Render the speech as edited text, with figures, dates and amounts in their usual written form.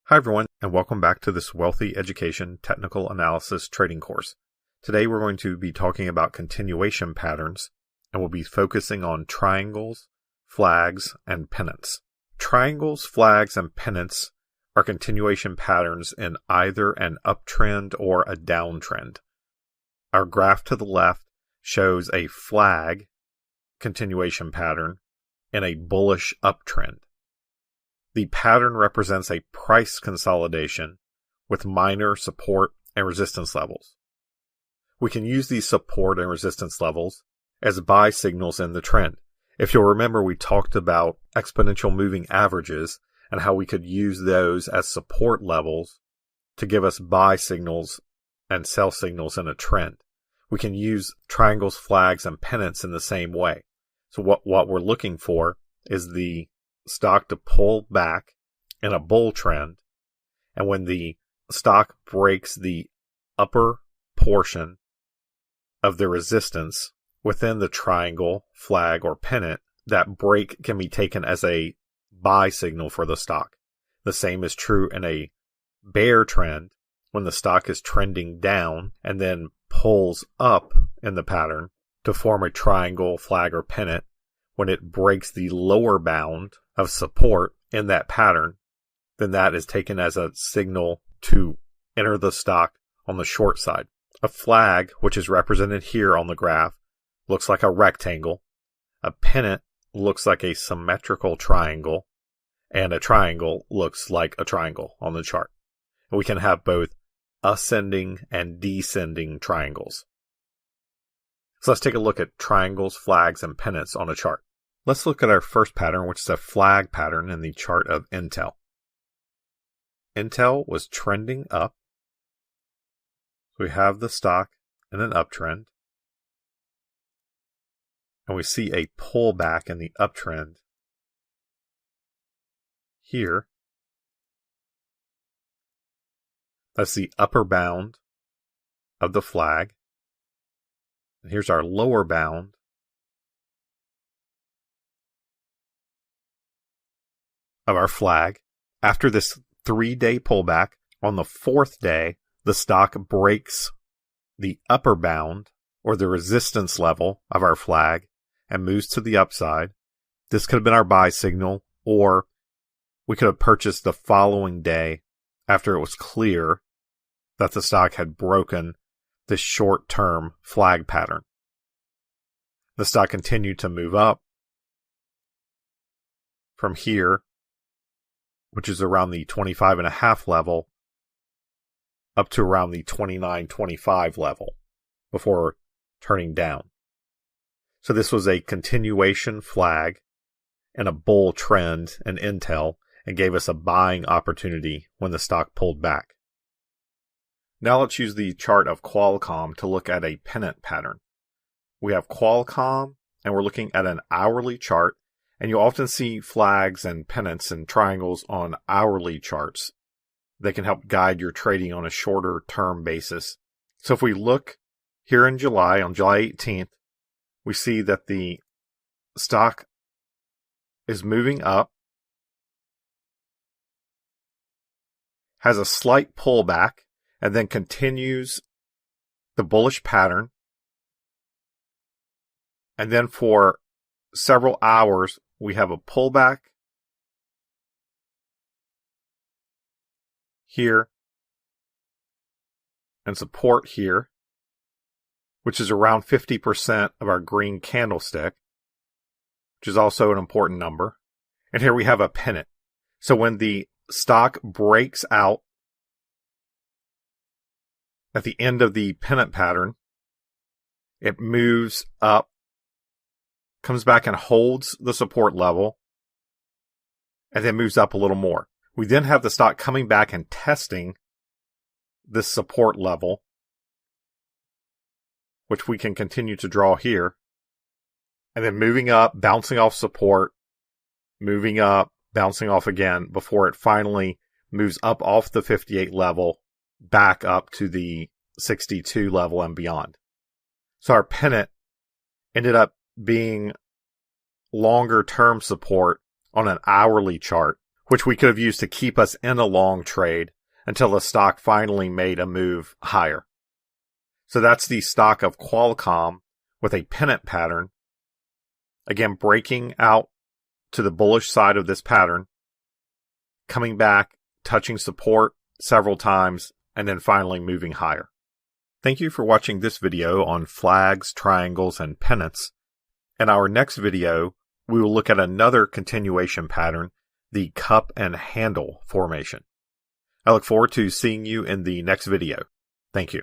Hi everyone, and welcome back to this Wealthy Education Technical Analysis trading course. Today we're going to be talking about continuation patterns, and we'll be focusing on triangles, flags, and pennants. Triangles, flags, and pennants are continuation patterns in either an uptrend or a downtrend. Our graph to the left shows a flag continuation pattern in a bullish uptrend. The pattern represents a price consolidation with minor support and resistance levels. We can use these support and resistance levels as buy signals in the trend. If you'll remember, we talked about exponential moving averages and how we could use those as support levels to give us buy signals and sell signals in a trend. We can use triangles, flags, and pennants in the same way. So what we're looking for is the stock to pull back in a bull trend, and when the stock breaks the upper portion of the resistance within the triangle, flag, or pennant, that break can be taken as a buy signal for the stock. The same is true in a bear trend when the stock is trending down and then pulls up in the pattern to form a triangle, flag, or pennant. When it breaks the lower bound of support in that pattern, then that is taken as a signal to enter the stock on the short side. A flag, which is represented here on the graph, looks like a rectangle. A pennant looks like a symmetrical triangle, and a triangle looks like a triangle on the chart. And we can have both ascending and descending triangles. So let's take a look at triangles, flags, and pennants on a chart. Let's look at our first pattern, which is a flag pattern in the chart of Intel. Intel was trending up. We have the stock in an uptrend. And we see a pullback in the uptrend here. That's the upper bound of the flag. And here's our lower bound of our flag. After this 3-day pullback, on the 4th day, the stock breaks the upper bound or the resistance level of our flag and moves to the upside. This could have been our buy signal, or we could have purchased the following day after it was clear that the stock had broken this short-term flag pattern. The stock continued to move up from here, which is around the 25.5 level, up to around the 29.25 level before turning down. So this was a continuation flag and a bull trend in Intel, and gave us a buying opportunity when the stock pulled back. Now let's use the chart of Qualcomm to look at a pennant pattern. We have Qualcomm, and we're looking at an hourly chart, and you'll often see flags and pennants and triangles on hourly charts. They can help guide your trading on a shorter term basis. So if we look here in July, on July 18th, we see that the stock is moving up, has a slight pullback, and then continues the bullish pattern. And then for several hours, we have a pullback here and support here, which is around 50% of our green candlestick, which is also an important number. And here we have a pennant. So when the stock breaks out at the end of the pennant pattern, it moves up, comes back and holds the support level, and then moves up a little more. We then have the stock coming back and testing this support level, which we can continue to draw here, and then moving up, bouncing off support, moving up, bouncing off again, before it finally moves up off the 58 level, back up to the 62 level and beyond. So our pennant ended up being longer term support on an hourly chart, which we could have used to keep us in a long trade until the stock finally made a move higher. So that's the stock of Qualcomm with a pennant pattern. Again, breaking out to the bullish side of this pattern, coming back, touching support several times, and then finally moving higher. Thank you for watching this video on flags, triangles, and pennants. In our next video, we will look at another continuation pattern, the cup and handle formation. I look forward to seeing you in the next video. Thank you.